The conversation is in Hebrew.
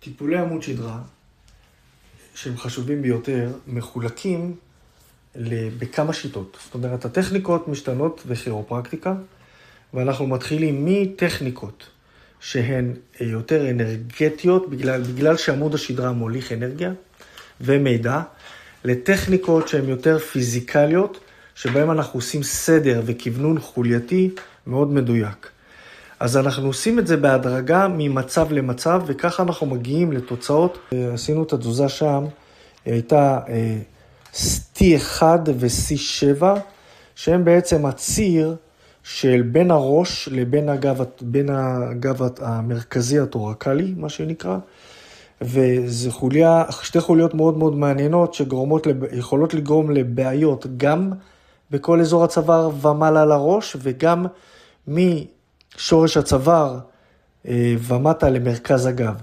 טיפולי עמוד שדרה, שהם חשובים ביותר, מחולקים בכמה שיטות. זאת אומרת, הטכניקות משתנות וכירופרקטיקה, ואנחנו מתחילים מטכניקות שהן יותר אנרגטיות, בגלל שעמוד השדרה מוליך אנרגיה ומידע, לטכניקות שהן יותר פיזיקליות, שבהן אנחנו עושים סדר וכיוונון חולייתי מאוד מדויק. אז אנחנו עושים את זה בהדרגה ממצב למצב, וככה אנחנו מגיעים לתוצאות. עשינו את התזוזה שם, הייתה T1 ו-C7, שהם בעצם הציר של בין הראש לבין הגב המרכזי התורקלי, מה שנקרא, וזה שתי חוליות מאוד מאוד מעניינות, שיכולות לגרום לבעיות גם בכל אזור הצוואר ומעלה לראש, וגם משורש הצוואר ומטה למרכז הגב.